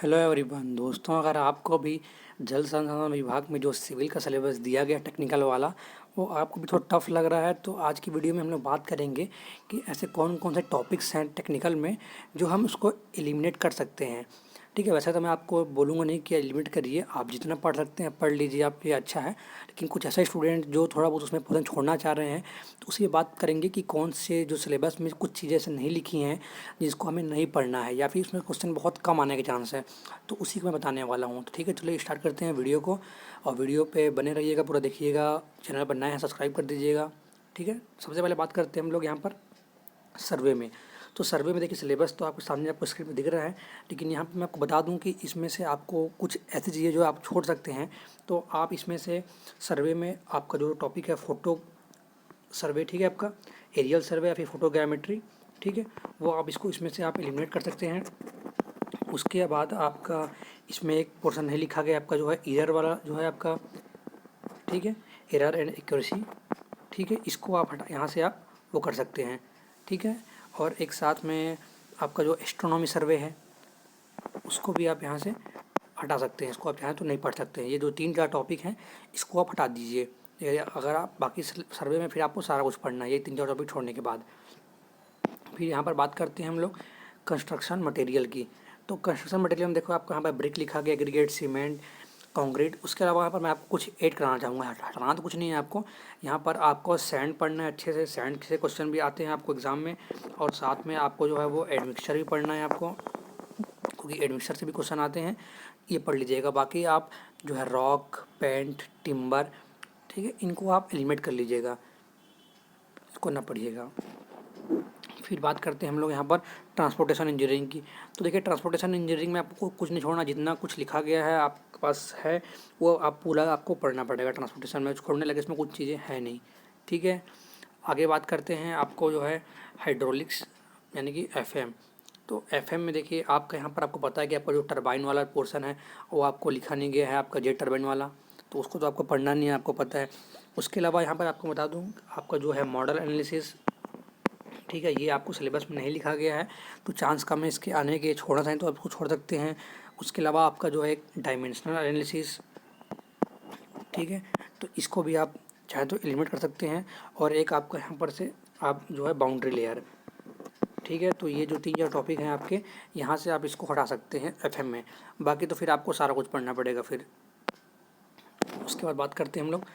Hello everyone दोस्तों, अगर आपको भी जल संसाधन विभाग में जो सिविल का सिलेबस दिया गया टेक्निकल वाला वो आपको भी थोड़ा टफ लग रहा है तो आज की वीडियो में हम लोग बात करेंगे कि ऐसे कौन कौन से टॉपिक्स हैं टेक्निकल में जो हम उसको एलिमिनेट कर सकते हैं। ठीक है, वैसे तो मैं आपको बोलूँगा नहीं कि एलिमिनेट करिए, आप जितना पढ़ सकते हैं पढ़ लीजिए, आप ये अच्छा है। लेकिन कुछ ऐसे स्टूडेंट जो थोड़ा बहुत उसमें पोर्शन छोड़ना चाह रहे हैं तो उसी बात करेंगे कि कौन से जो सिलेबस में कुछ चीज़ें ऐसे नहीं लिखी हैं जिसको हमें नहीं पढ़ना है या फिर उसमें क्वेश्चन बहुत कम आने के चांस है, तो उसी को मैं बताने वाला हूँ। तो ठीक है, चलिए स्टार्ट करते हैं वीडियो को। और वीडियो पे बने रहिएगा, पूरा देखिएगा। चैनल पर नए हैं सब्सक्राइब कर दीजिएगा। ठीक है, सबसे पहले बात करते हैं हम लोग यहाँ पर सर्वे में। तो सर्वे में देखिए सिलेबस तो आपके सामने आपको स्क्रीन पर दिख रहा है, लेकिन यहाँ पे मैं आपको बता दूँ कि इसमें से आपको कुछ ऐसी चीज़ें जो आप छोड़ सकते हैं। तो आप इसमें से सर्वे में आपका जो टॉपिक है फोटो सर्वे, ठीक है, आपका एरियल सर्वे या फिर फोटोग्रामेट्री, ठीक है, वो आप इसको इसमें से आप एलिमिनेट कर सकते हैं। उसके बाद आपका इसमें एक पोर्शन नहीं लिखा गया, आपका जो है एरर वाला जो है आपका, ठीक है, एरर एंड एक्यूरेसी, ठीक है, इसको आप हटा यहाँ से आप वो कर सकते हैं। ठीक है, और एक साथ में आपका जो एस्ट्रोनॉमी सर्वे है उसको भी आप यहाँ से हटा सकते हैं, इसको आप चाहें तो नहीं पढ़ सकते हैं। ये जो 3-4 टॉपिक हैं इसको आप हटा दीजिए। अगर आप बाकी सर्वे में फिर आपको सारा कुछ पढ़ना है ये 3-4 टॉपिक छोड़ने के बाद। फिर यहाँ पर बात करते हैं हम लोग कंस्ट्रक्शन मटेरियल की। तो कंस्ट्रक्शन मटेरियल में देखो आपको यहाँ पर ब्रिक लिखा गया, एग्रीगेट, सीमेंट, कंक्रीट। उसके अलावा यहाँ पर मैं आपको कुछ ऐड कराना चाहूँगा, हटाना तो कुछ नहीं है आपको। यहाँ पर आपको सैंड पढ़ना है अच्छे से, सैंड से क्वेश्चन भी आते हैं आपको एग्ज़ाम में। और साथ में आपको जो है वो एडमिक्सचर भी पढ़ना है आपको, क्योंकि एडमिक्सचर से भी क्वेश्चन आते हैं, ये पढ़ लीजिएगा। बाकी आप जो है रॉक, पेंट, टिम्बर, ठीक है, इनको आप एलिमिनेट कर लीजिएगा, इसको ना पढ़िएगा। फिर बात करते हैं हम लोग यहाँ पर ट्रांसपोर्टेशन इंजीनियरिंग की। तो देखिए ट्रांसपोर्टेशन इंजीनियरिंग में आपको कुछ नहीं छोड़ना, जितना कुछ लिखा गया है आपके पास है वो आप पूरा आपको पढ़ना पड़ेगा। ट्रांसपोर्टेशन में छोड़ने लगे इसमें कुछ चीज़ें हैं नहीं। ठीक है, आगे बात करते हैं आपको जो है हाइड्रोलिक्स यानी कि एफएम। तो एफएम में देखिए आपका यहाँ पर आपको पता है कि आपका जो टरबाइन वाला पोर्शन है वो आपको लिखा नहीं गया है, आपका जेट टरबाइन वाला, तो उसको तो आपको पढ़ना नहीं है, आपको पता है। उसके अलावा यहाँ पर आपको बता दूँ आपका जो है मॉडल एनालिसिस, ठीक है, ये आपको सिलेबस में नहीं लिखा गया है तो चांस कम है इसके आने के, छोड़ना चाहें तो आपको छोड़ सकते हैं। उसके अलावा आपका जो है एक डायमेंशनल एनालिसिस, ठीक है, तो इसको भी आप चाहे तो एलिमिनेट कर सकते हैं। और एक आपका यहाँ पर से आप जो है बाउंड्री लेयर, ठीक है, तो ये जो 3-4 टॉपिक हैं आपके यहाँ से आप इसको हटा सकते हैं एफएम में। बाकी तो फिर आपको सारा कुछ पढ़ना पड़ेगा फिर। उसके बाद बात करते हैं हम लोग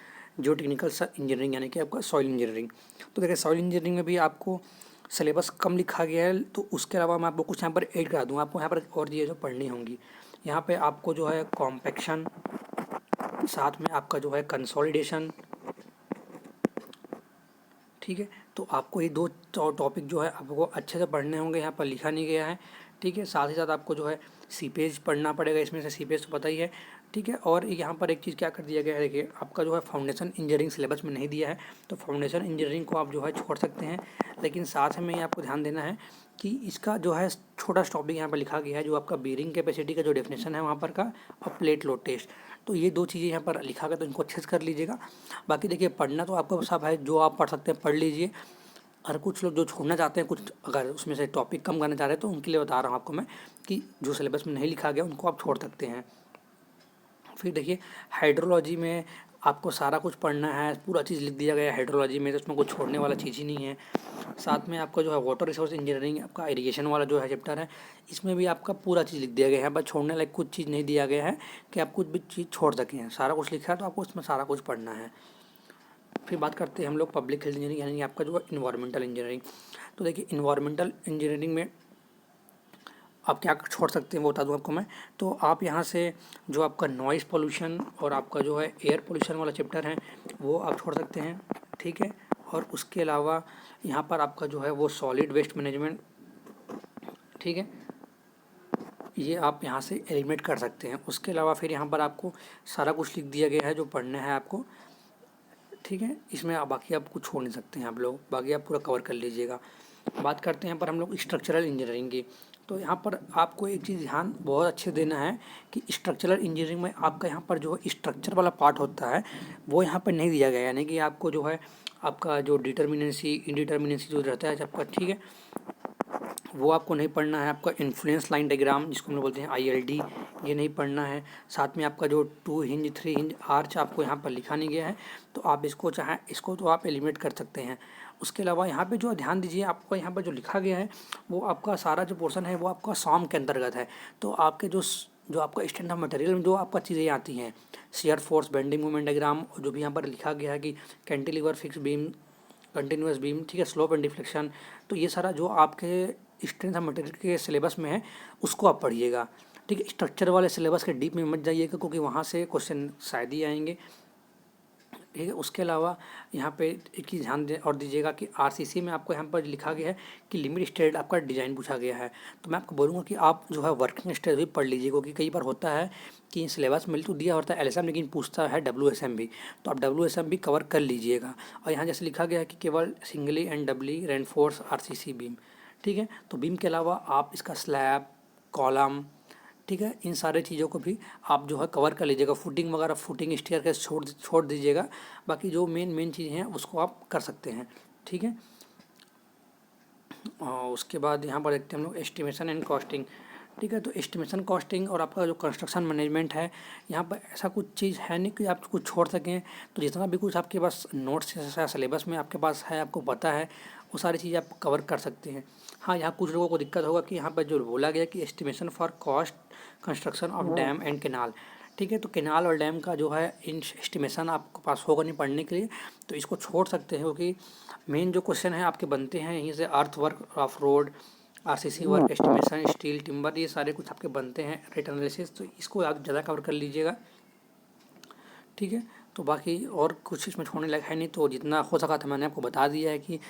जो टेक्निकल इंजीनियरिंग यानी कि आपका सॉइल इंजीनियरिंग। तो देखिए सॉइल इंजीनियरिंग में भी आपको सिलेबस कम लिखा गया है, तो उसके अलावा मैं आपको कुछ यहाँ पर ऐड करा दूँ, आपको यहाँ पर और चीज़ें जो पढ़नी होंगी। यहाँ पे आपको जो है कॉम्पैक्शन, साथ में आपका जो है कंसोलिडेशन, ठीक है, तो आपको ये 2 टॉपिक जो है आपको अच्छे से पढ़ने होंगे, यहाँ पर लिखा नहीं गया है। ठीक है, साथ ही साथ आपको जो है सीपेज पढ़ना पड़ेगा, इसमें से सीपेज तो पता ही है। ठीक है, और यहाँ पर एक चीज़ क्या कर दिया गया है, देखिए आपका जो है फाउंडेशन इंजीनियरिंग सिलेबस में नहीं दिया है, तो फाउंडेशन इंजीनियरिंग को आप जो है छोड़ सकते हैं। लेकिन साथ में आपको ध्यान देना है कि इसका जो है छोटा सा टॉपिक यहाँ पर लिखा गया है, जो आपका बेरिंग कैपेसिटी का जो डेफिनेशन है वहाँ पर का, और प्लेट लोड टेस्ट। तो ये 2 चीज़ें यहाँ पर लिखा गया, तो इनको अच्छे से कर लीजिएगा। बाकी देखिए पढ़ना तो आपको सब है, जो आप पढ़ सकते हैं पढ़ लीजिए। और कुछ लोग जो छोड़ना चाहते हैं, कुछ अगर उसमें से टॉपिक कम करना चाह रहे हैं तो उनके लिए बता रहा हूँ आपको मैं कि जो सिलेबस में नहीं लिखा गया उनको आप छोड़ सकते हैं। फिर देखिए हाइड्रोलॉजी में आपको सारा कुछ पढ़ना है, पूरा चीज़ लिख दिया गया है हाइड्रोलॉजी में, तो उसमें कुछ छोड़ने वाला चीज़ ही नहीं है। साथ में आपका जो है वाटर रिसोर्स इंजीनियरिंग, आपका इरिगेशन वाला जो है चैप्टर है, इसमें भी आपका पूरा चीज़ लिख दिया गया है। यहाँ पर छोड़ने लायक कुछ चीज़ नहीं दिया गया है कि आप कुछ भी चीज़ छोड़ सकें, सारा कुछ लिखा है तो आपको उसमें सारा कुछ पढ़ना है। फिर बात करते हैं हम लोग पब्लिक हेल्थ इंजीनियरिंग यानी आपका जो है इन्वायरमेंटल इंजीनियरिंग। तो देखिए इन्वायरमेंटल इंजीनियरिंग में आप क्या छोड़ सकते हैं वो बता दूं आपको मैं। तो आप यहाँ से जो आपका नॉइज़ पोल्यूशन और आपका जो है एयर पोल्यूशन वाला चैप्टर है वो आप छोड़ सकते हैं। ठीक है, और उसके अलावा यहाँ पर आपका जो है वो सॉलिड वेस्ट मैनेजमेंट, ठीक है, ये आप यहाँ से एलिमिनेट कर सकते हैं। उसके अलावा फिर यहाँ पर आपको सारा कुछ लिख दिया गया है जो पढ़ना है आपको। ठीक है, इसमें आप बाकी आप कुछ छोड़ नहीं सकते हैं आप लोग, बाकी आप पूरा कवर कर लीजिएगा। बात करते हैं यहाँ पर हम लोग स्ट्रक्चरल इंजीनियरिंग की। तो यहाँ पर आपको एक चीज़ ध्यान बहुत अच्छे देना है कि स्ट्रक्चरल इंजीनियरिंग में आपका यहाँ पर जो स्ट्रक्चर वाला पार्ट होता है वो यहाँ पर नहीं दिया गया है, यानी कि आपको जो है आपका जो डिटर्मिनेंसी इंडिटर्मिनेंसी जो रहता है आपका, ठीक है, वो आपको नहीं पढ़ना है। आपका इन्फ्लुएंस लाइन डायग्राम जिसको हम लोग बोलते हैं ILD, ये नहीं पढ़ना है। साथ में आपका जो 2 हिंज 3 हिंज आर्च आपको यहाँ पर लिखा नहीं गया है, तो आप इसको चाहें इसको तो आप एलिमिनेट कर सकते हैं। उसके अलावा यहाँ पे जो ध्यान दीजिए, आपको यहाँ पर जो लिखा गया है वो आपका सारा जो पोर्शन है वो आपका सॉम के अंतर्गत है। तो आपके जो आपका स्ट्रेंथ ऑफ मटेरियल में जो आपका चीज़ें आती हैं, shear force, bending moment diagram, जो भी यहाँ पर लिखा गया है कि cantilever, fix beam, continuous beam, ठीक है, स्लोप एंड डिफ्लेक्शन, तो ये सारा जो आपके स्ट्रेंथ ऑफ मटेरियल के सिलेबस में है उसको आप पढ़िएगा। ठीक है, स्ट्रक्चर वाले सिलेबस के डीप में मत जाइएगा क्योंकि वहाँ से क्वेश्चन शायद ही आएंगे। ठीक है, उसके अलावा यहाँ पे एक चीज़ ध्यान दे और दीजिएगा कि RCC में आपको यहाँ पर लिखा गया है कि लिमिट स्टेट आपका डिज़ाइन पूछा गया है। तो मैं आपको बोलूँगा कि आप जो है वर्किंग स्टेट भी पढ़ लीजिए, क्योंकि कई बार होता है कि सिलेबस में तो दिया होता है LSM लेकिन पूछता है WSM भी, तो आप WSM भी कवर कर लीजिएगा। और यहाँ जैसे लिखा गया है कि केवल singly and doubly reinforce RCC beam. ठीक है, तो बीम के अलावा आप इसका स्लैब, कॉलम, ठीक है, इन सारे चीज़ों को भी आप जो है कवर कर लीजिएगा। फुटिंग वगैरह, फुटिंग स्टेयरकेस छोड़ दीजिएगा, बाकी जो मेन चीज़ें हैं उसको आप कर सकते हैं। ठीक है, और उसके बाद यहाँ पर देखते हैं हम लोग एस्टिमेशन एंड कॉस्टिंग। ठीक है, तो एस्टिमेशन, कॉस्टिंग और आपका जो कंस्ट्रक्शन मैनेजमेंट है, यहाँ पर ऐसा कुछ चीज़ है नहीं कि आप कुछ छोड़ सकें। तो जितना भी कुछ आपके पास नोट्स या सिलेबस में आपके पास है, आपको पता है, वो सारी चीज़ें आप कवर कर सकते हैं। हाँ, यहाँ कुछ लोगों को दिक्कत होगा कि यहाँ पर जो बोला गया कि estimation for cost construction of dam and canal. ठीक है, तो केनाल और डैम का जो है इन एस्टिमेशन आपके पास होगा नहीं पढ़ने के लिए, तो इसको छोड़ सकते हैं, क्योंकि मेन जो क्वेश्चन है आपके बनते हैं यहीं से। अर्थ work, of road, RCC work, estimation, steel, timber, ये सारे कुछ आपके बनते हैं। रेट एनालिसिस, तो इसको आप ज़्यादा कवर कर लीजिएगा। ठीक है, तो बाकी और कुछ इसमें छोड़ने लायक है नहीं, तो जितना हो सका था मैंने आपको बता दिया है कि।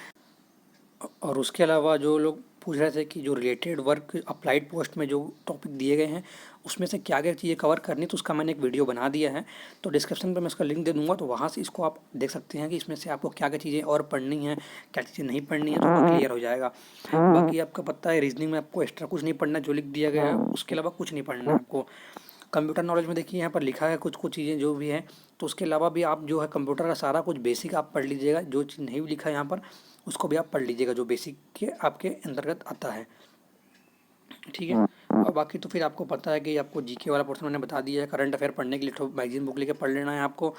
और उसके अलावा जो लोग पूछ रहे थे कि जो रिलेटेड वर्क अप्लाइड पोस्ट में जो टॉपिक दिए गए हैं उसमें से क्या क्या चीज़ें कवर करनी, तो उसका मैंने एक वीडियो बना दिया है, तो डिस्क्रिप्शन पर मैं उसका लिंक दे दूंगा, तो वहाँ से इसको आप देख सकते हैं कि इसमें से आपको क्या क्या चीज़ें और पढ़नी है, क्या चीज़ें नहीं पढ़नी है, तो वो क्लियर हो जाएगा। बाकी आपका पता है रीजनिंग में आपको एक्स्ट्रा कुछ नहीं पढ़ना, जो लिख दिया गया है उसके अलावा कुछ नहीं पढ़ना है आपको। कंप्यूटर नॉलेज में देखिए यहाँ पर लिखा है कुछ कुछ चीज़ें जो भी हैं, तो उसके अलावा भी आप जो है कंप्यूटर का सारा कुछ बेसिक आप पढ़ लीजिएगा। जो चीज़ नहीं भी लिखा है यहाँ पर उसको भी आप पढ़ लीजिएगा, जो बेसिक के आपके अंतर्गत आता है। ठीक है, और बाकी तो फिर आपको पता है कि आपको GK वाला पोर्शन मैंने बता दिया है। करंट अफेयर पढ़ने के लिए तो मैगजीन बुक लेके पढ़ लेना है आपको,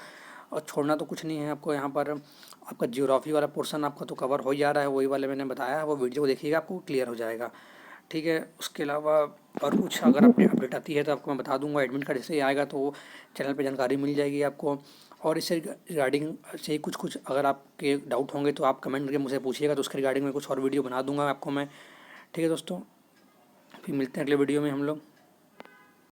और छोड़ना तो कुछ नहीं है आपको। यहाँ पर आपका ज्योग्राफी वाला पोर्शन आपका तो कवर हो जा रहा है, वही वाले मैंने बताया है, वो वीडियो को देखिएगा, आपको क्लियर हो जाएगा। ठीक है, उसके अलावा और कुछ अगर अपडेट आती है तो आपको मैं बता दूंगा। एडमिट कार्ड जैसे ही आएगा तो चैनल पे जानकारी मिल जाएगी आपको। और इससे रिगार्डिंग से कुछ अगर आपके डाउट होंगे तो आप कमेंट करके मुझे पूछिएगा, तो उसके रिगार्डिंग में कुछ और वीडियो बना दूंगा आपको मैं। ठीक है दोस्तों, फिर मिलते हैं अगले वीडियो में हम लोग।